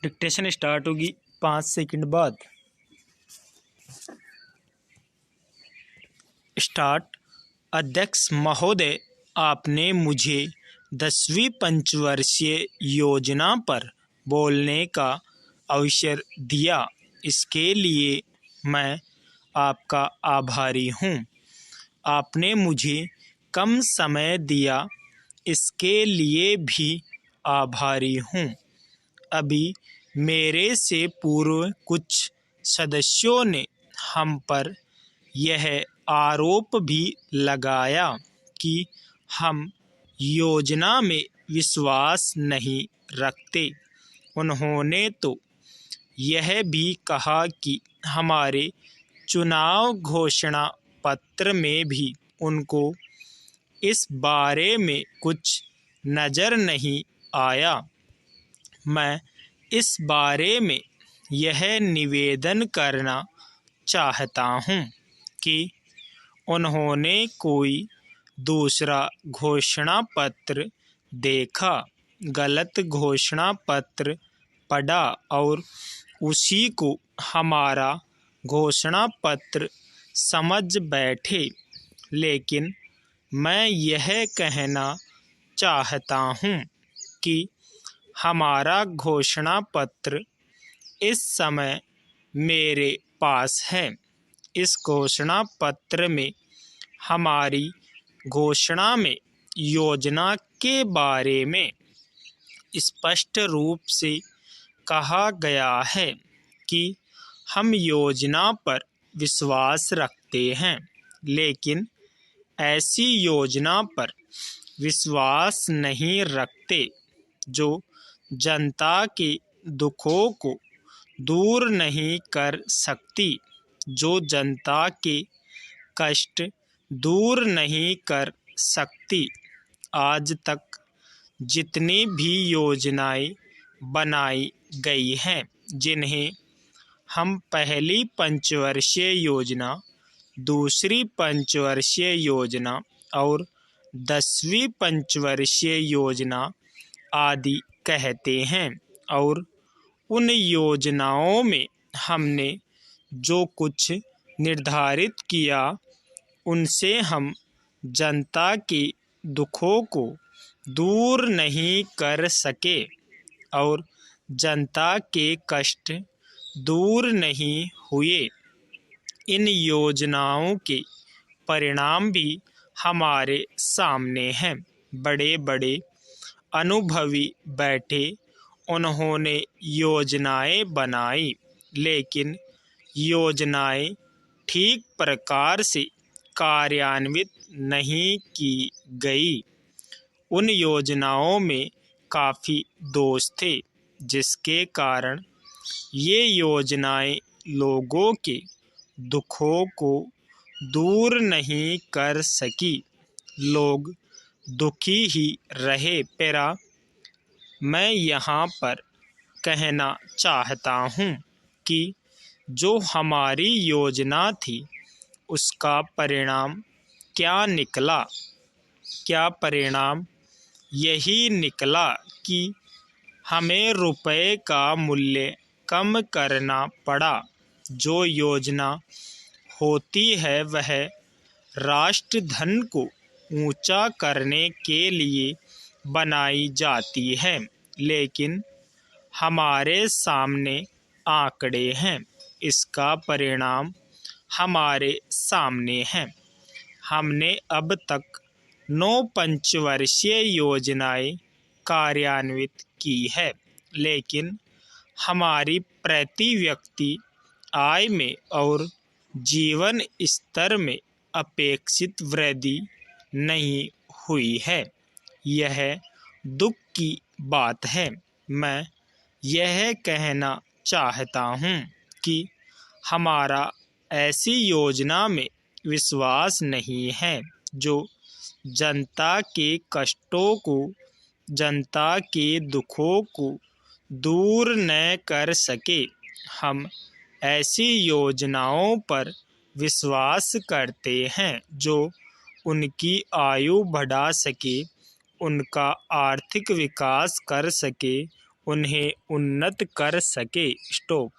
Dictation start होगी 5 second बाद। Start. अध्यक्ष महोदय, आपने मुझे 10वीं पंचवर्षीय योजना पर बोलने का अवसर दिया, इसके लिए मैं आपका आभारी हूँ। आपने मुझे कम समय दिया, इसके लिए भी आभारी हूँ। अभी मेरे से पूर्व कुछ सदस्यों ने हम पर यह आरोप भी लगाया कि हम योजना में विश्वास नहीं रखते। उन्होंने तो यह भी कहा कि हमारे चुनाव घोषणा पत्र में भी उनको इस बारे में कुछ नज़र नहीं आया। मैं इस बारे में यह निवेदन करना चाहता हूँ कि उन्होंने कोई दूसरा घोषणा पत्र देखा, गलत घोषणा पत्र पढ़ा और उसी को हमारा घोषणा पत्र समझ बैठे। लेकिन मैं यह कहना चाहता हूँ कि हमारा घोषणा पत्र इस समय मेरे पास है। इस घोषणा पत्र में हमारी घोषणा में योजना के बारे में स्पष्ट रूप से कहा गया है कि हम योजना पर विश्वास रखते हैं, लेकिन ऐसी योजना पर विश्वास नहीं रखते जो जनता के दुखों को दूर नहीं कर सकती, जो जनता के कष्ट दूर नहीं कर सकती। आज तक जितनी भी योजनाएं बनाई गई हैं, जिन्हें हम पहली पंचवर्षीय योजना, दूसरी पंचवर्षीय योजना और 10वीं पंचवर्षीय योजना आदि कहते हैं, और उन योजनाओं में हमने जो कुछ निर्धारित किया, उनसे हम जनता के दुखों को दूर नहीं कर सके और जनता के कष्ट दूर नहीं हुए। इन योजनाओं के परिणाम भी हमारे सामने हैं। बड़े बड़े अनुभवी बैठे, उन्होंने योजनाएं बनाई, लेकिन योजनाएं ठीक प्रकार से कार्यान्वित नहीं की गई। उन योजनाओं में काफ़ी दोष थे, जिसके कारण ये योजनाएं लोगों के दुखों को दूर नहीं कर सकी। लोग दुखी ही रहे। पेरा मैं यहाँ पर कहना चाहता हूँ कि जो हमारी योजना थी, उसका परिणाम क्या निकला? क्या परिणाम यही निकला कि हमें रुपए का मूल्य कम करना पड़ा। जो योजना होती है वह राष्ट्र धन को ऊंचा करने के लिए बनाई जाती है, लेकिन हमारे सामने आंकड़े हैं। इसका परिणाम हमारे सामने है। हमने अब तक 9 पंचवर्षीय योजनाएं कार्यान्वित की है, लेकिन हमारी प्रति व्यक्ति आय में और जीवन स्तर में अपेक्षित वृद्धि नहीं हुई है। यह दुख की बात है। मैं यह कहना चाहता हूँ कि हमारा ऐसी योजना में विश्वास नहीं है जो जनता के कष्टों को, जनता के दुखों को दूर न कर सके। हम ऐसी योजनाओं पर विश्वास करते हैं जो उनकी आयु बढ़ा सके, उनका आर्थिक विकास कर सके, उन्हें उन्नत कर सके। स्टॉप।